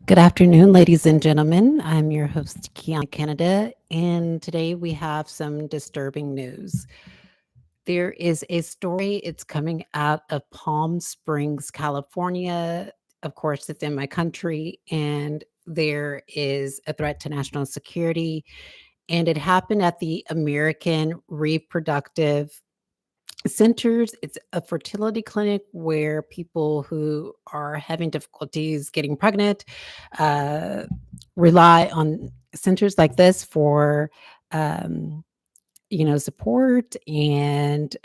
Good afternoon, ladies and gentlemen. I'm your host, Kiana Canada, and today we have some disturbing news. There is a story, it's coming out of Palm Springs, California. Of course, it's in my country, and there is a threat to national security. And it happened at the American Reproductive Centers. It's a fertility clinic where people who are having difficulties getting pregnant uh, rely on centers like this for um, support and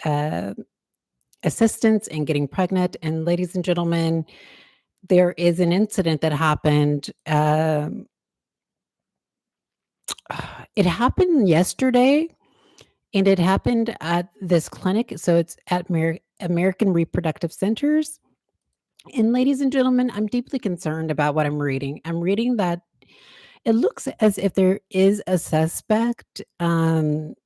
assistance in getting pregnant. And ladies and gentlemen, there is an incident that happened. It happened yesterday. And it happened at this clinic. So it's at American Reproductive Centers. And ladies and gentlemen, I'm deeply concerned about what I'm reading. I'm reading that it looks as if there is a suspect. And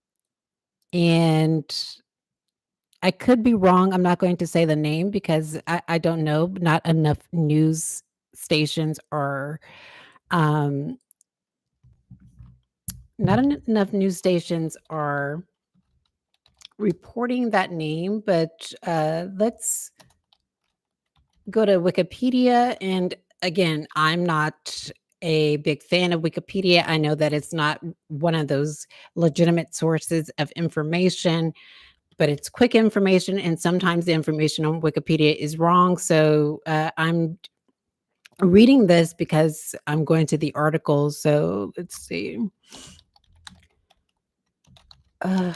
I could be wrong. I'm not going to say the name because I don't know. Not enough news stations are, um, enough news stations are reporting that name. But let's go to Wikipedia. And again, I'm not a big fan of Wikipedia. I know that it's not one of those legitimate sources of information, but it's quick information. And sometimes the information on Wikipedia is wrong. So I'm reading this because I'm going to the article. So let's see. Uh,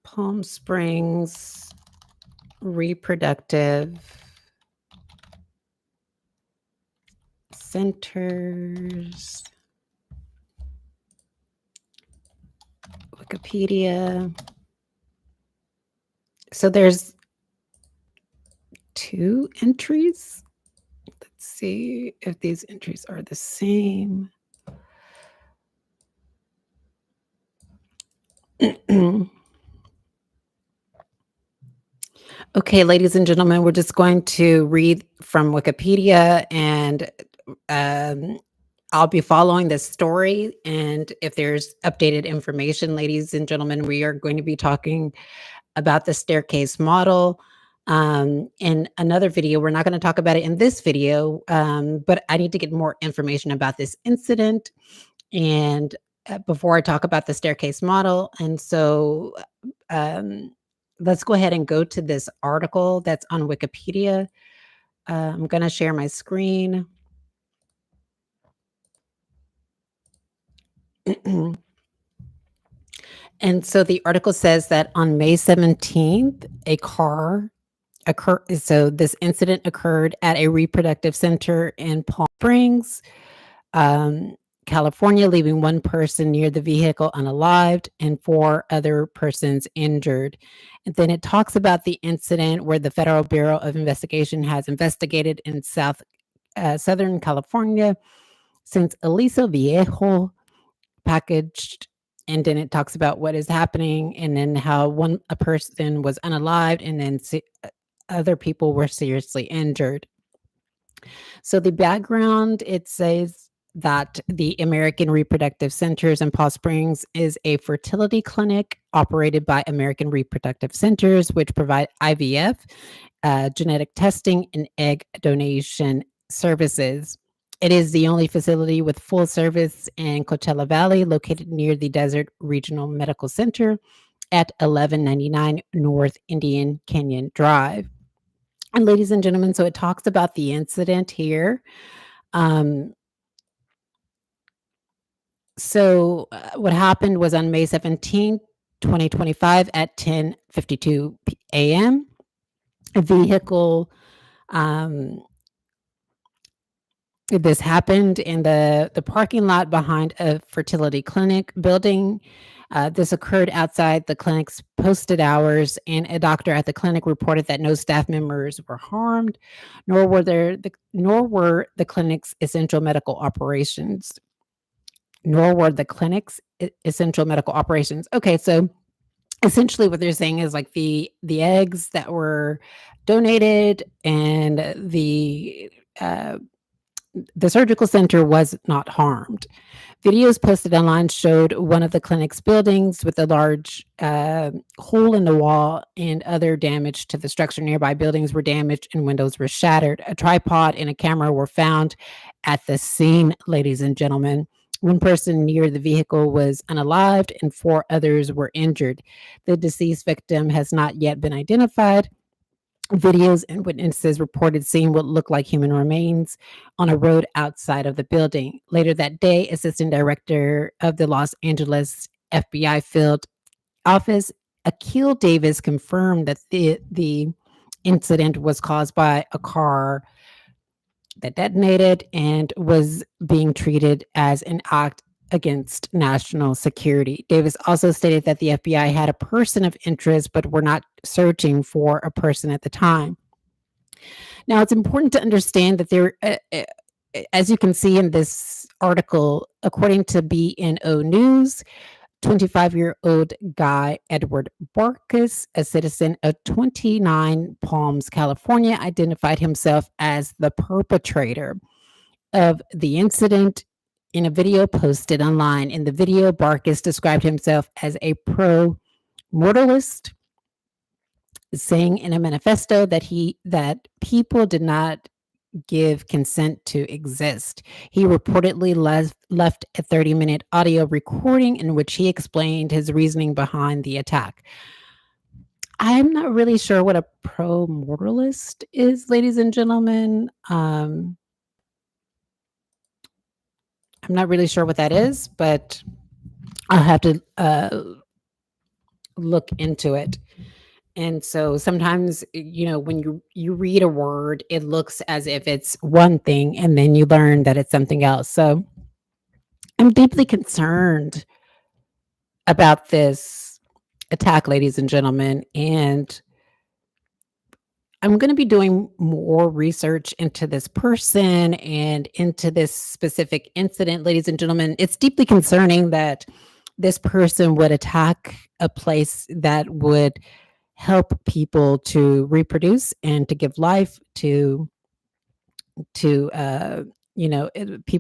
Palm Springs Reproductive Centers, Wikipedia. So there's 2 entries. Let's see if these entries are the same. Okay, ladies and gentlemen, we're just going to read from Wikipedia, and I'll be following this story. And if there's updated information, ladies and gentlemen, we are going to be talking about the staircase model in another video. We're not going to talk about it in this video, but I need to get more information about this incident and before I talk about the staircase model. And so let's go ahead and go to this article that's on Wikipedia. I'm going to share my screen. And so the article says that on May 17th, so this incident occurred at a reproductive center in Palm Springs, California, leaving one person near the vehicle unalived and 4 other persons injured. And then it talks about the incident where the Federal Bureau of Investigation has investigated in Southern California since Aliso Viejo packaged. And then it talks about what is happening, and then how a person was unalived, and then other people were seriously injured. So the background, it says that the American Reproductive Centers in Palm Springs is a fertility clinic operated by American Reproductive Centers, which provide IVF, genetic testing, and egg donation services. It is the only facility with full service in Coachella Valley, located near the Desert Regional Medical Center at 1199 North Indian Canyon Drive. And ladies and gentlemen, so it talks about the incident here. What happened was on May 17th, 2025 at 10:52 a.m. A vehicle, this happened in the parking lot behind a fertility clinic building. This occurred outside the clinic's posted hours, and a doctor at the clinic reported that no staff members were harmed, nor were the clinic's essential medical operations. Okay, so essentially what they're saying is like the eggs that were donated and uh, the surgical center was not harmed. Videos posted online showed one of the clinic's buildings with a large hole in the wall and other damage to the structure. Nearby buildings were damaged and windows were shattered. A tripod and a camera were found at the scene, ladies and gentlemen. One person near the vehicle was unalived and four others were injured. The deceased victim has not yet been identified. Videos and witnesses reported seeing what looked like human remains on a road outside of the building. Later that day, Assistant Director of the Los Angeles FBI field office, Akil Davis, confirmed that the incident was caused by a car that detonated and was being treated as an act against national security. Davis also stated that the FBI had a person of interest, but were not searching for a person at the time. Now, it's important to understand that as you can see in this article, according to BNO News, 25-year-old Guy Edward Barkus, a citizen of 29 Palms, California, identified himself as the perpetrator of the incident in a video posted online. In the video, Barkus described himself as a pro-mortalist, saying in a manifesto that people did not give consent to exist. He reportedly left a 30-minute audio recording in which he explained his reasoning behind the attack. I'm not really sure what a pro-mortalist is, ladies and gentlemen. I'm not really sure what that is, but I'll have to look into it. And so sometimes, when you read a word, it looks as if it's one thing, and then you learn that it's something else. So I'm deeply concerned about this attack, ladies and gentlemen, and I'm going to be doing more research into this person and into this specific incident, ladies and gentlemen. It's deeply concerning that this person would attack a place that would help people to reproduce and to give life to people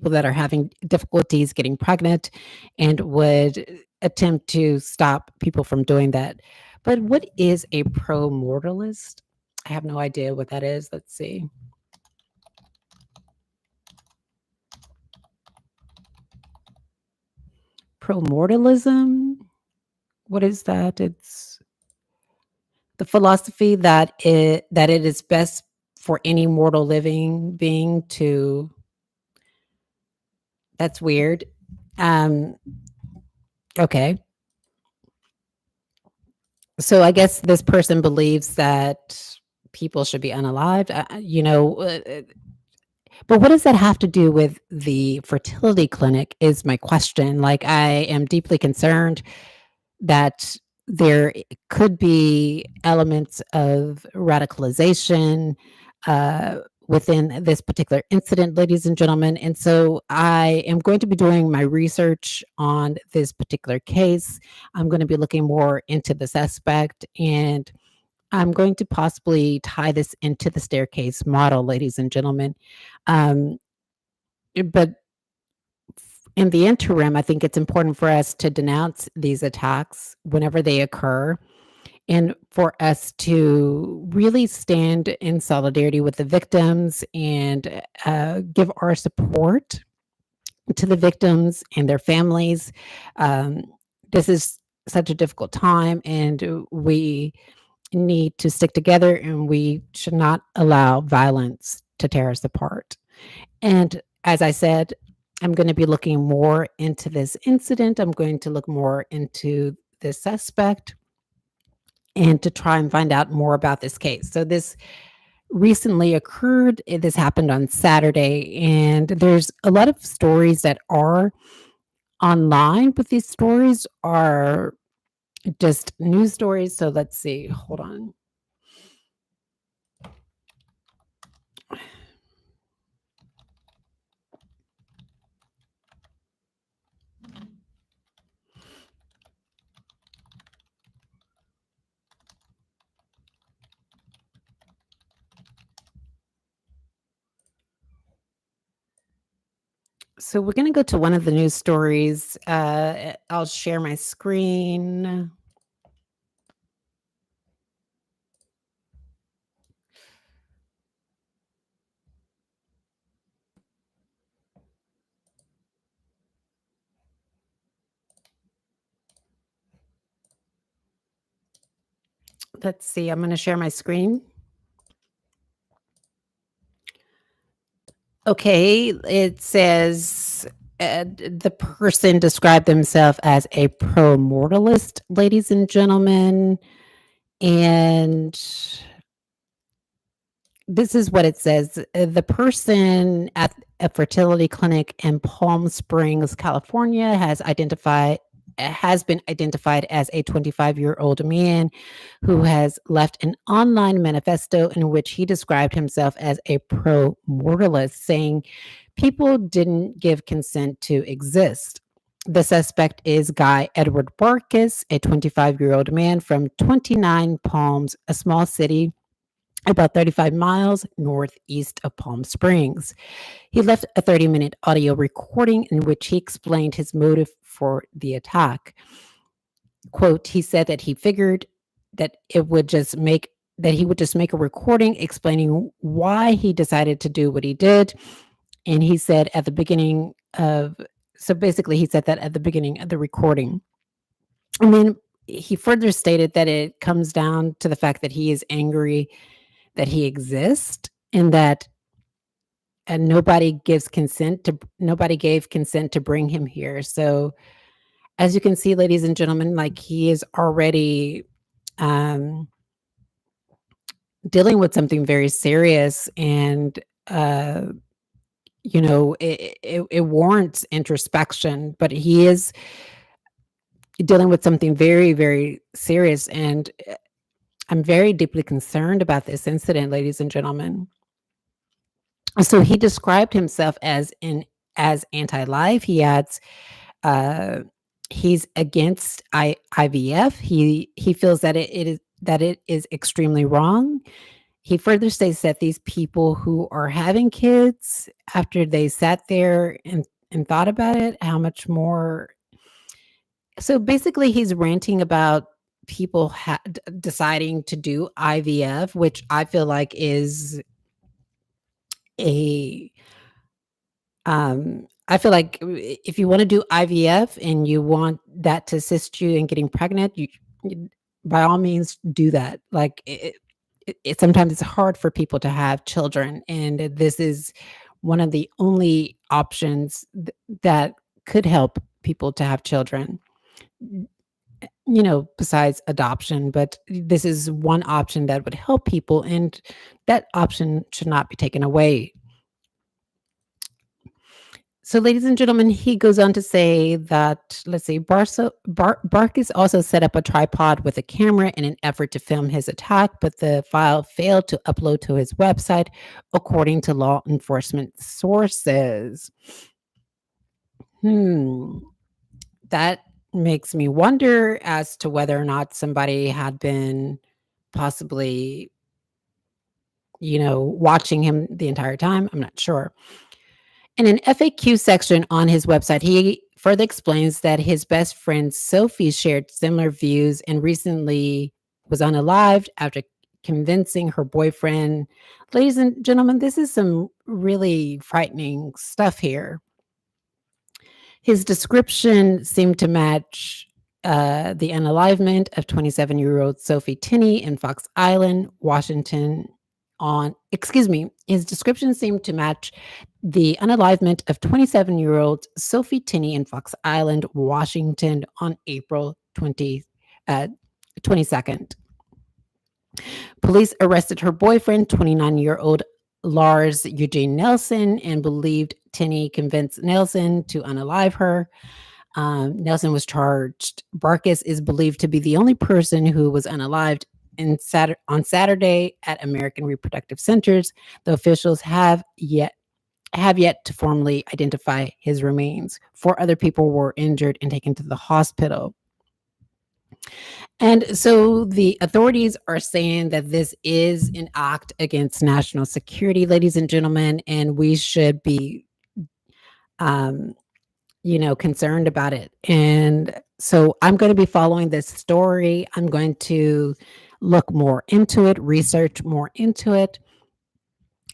that are having difficulties getting pregnant, and would attempt to stop people from doing that. But what is a pro-mortalist? I have no idea what that is. Let's see. Pro-mortalism? What is that? It's the philosophy that it is best for any mortal living being to. That's weird. Okay. So I guess this person believes that people should be unalived. But what does that have to do with the fertility clinic is my question. Like, I am deeply concerned that there could be elements of radicalization within this particular incident, ladies and gentlemen. And so I am going to be doing my research on this particular case. I'm going to be looking more into this aspect, and I'm going to possibly tie this into the staircase model, ladies and gentlemen. Um, but in the interim, I think it's important for us to denounce these attacks whenever they occur, and for us to really stand in solidarity with the victims and give our support to the victims and their families. Um, this is such a difficult time, and we need to stick together, and we should not allow violence to tear us apart. And as I said, I'm going to be looking more into this incident. I'm going to look more into the suspect and to try and find out more about this case. So this recently occurred. This happened on Saturday, and there's a lot of stories that are online, but these stories are just news stories. So let's see. Hold on. So we're going to go to one of the news stories. I'll share my screen. Let's see. I'm going to share my screen. Okay, it says the person described themselves as a pro-mortalist, ladies and gentlemen, and this is what it says. The person at a fertility clinic in Palm Springs, California, has been identified as a 25-year-old man who has left an online manifesto in which he described himself as a pro-mortalist, saying people didn't give consent to exist. The suspect is Guy Edward Barkis, a 25-year-old man from 29 Palms, a small city about 35 miles northeast of Palm Springs. He left a 30-minute audio recording in which he explained his motive for the attack. Quote, he said that he figured that he would just make a recording explaining why he decided to do what he did. And he said at the beginning of he said that at the beginning of the recording. And then he further stated that it comes down to the fact that he is angry that he exists and that nobody gave consent to bring him here. So as you can see, ladies and gentlemen, like he is already dealing with something very serious, and it warrants introspection, but he is dealing with something very, very serious, and I'm very deeply concerned about this incident, ladies and gentlemen. So he described himself as anti-life. He adds, he's against IVF. He feels that it is extremely wrong. He further states that these people who are having kids, after they sat there and thought about it, how much more. So basically, he's ranting about people deciding to do IVF, which I feel like is a I feel like if you want to do IVF and you want that to assist you in getting pregnant, you by all means do that. Like sometimes it's hard for people to have children, and this is one of the only options that could help people to have children. Besides adoption, but this is one option that would help people, and that option should not be taken away. So, ladies and gentlemen, he goes on to say that, let's see, Barkis also set up a tripod with a camera in an effort to film his attack, but the file failed to upload to his website, according to law enforcement sources. That makes me wonder as to whether or not somebody had been possibly, watching him the entire time. I'm not sure. In an FAQ section on his website, he further explains that his best friend Sophie shared similar views and recently was unalived after convincing her boyfriend. Ladies and gentlemen, this is some really frightening stuff here. His description seemed to match the unalivement of 27-year-old Sophie Tinney in Fox Island, Washington. His description seemed to match the unalivement of 27-year-old Sophie Tinney in Fox Island, Washington on April 22nd. Police arrested her boyfriend, 29-year-old Lars Eugene Nelson, and believed Tinney convinced Nelson to unalive her. Nelson was charged. Barkis is believed to be the only person who was unalived on Saturday at American Reproductive Centers. The officials have yet to formally identify his remains. 4 other people were injured and taken to the hospital. And so the authorities are saying that this is an act against national security, ladies and gentlemen, and we should be concerned about it. And so I'm going to be following this story. I'm going to look more into it, research more into it,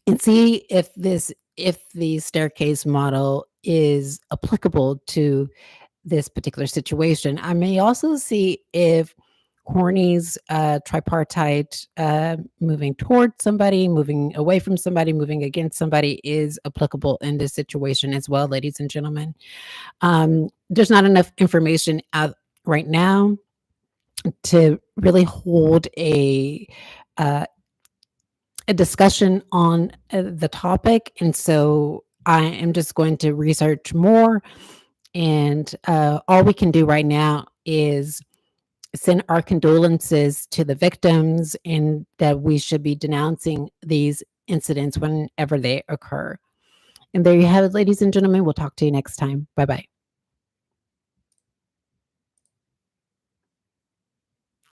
and see if the staircase model is applicable to this particular situation. I may also see if Horny's tripartite, moving towards somebody, moving away from somebody, moving against somebody, is applicable in this situation as well, ladies and gentlemen. There's not enough information out right now to really hold a discussion on the topic, and so I am just going to research more. And all we can do right now is send our condolences to the victims, and that we should be denouncing these incidents whenever they occur. And there you have it, ladies and gentlemen. We'll talk to you next time. Bye bye.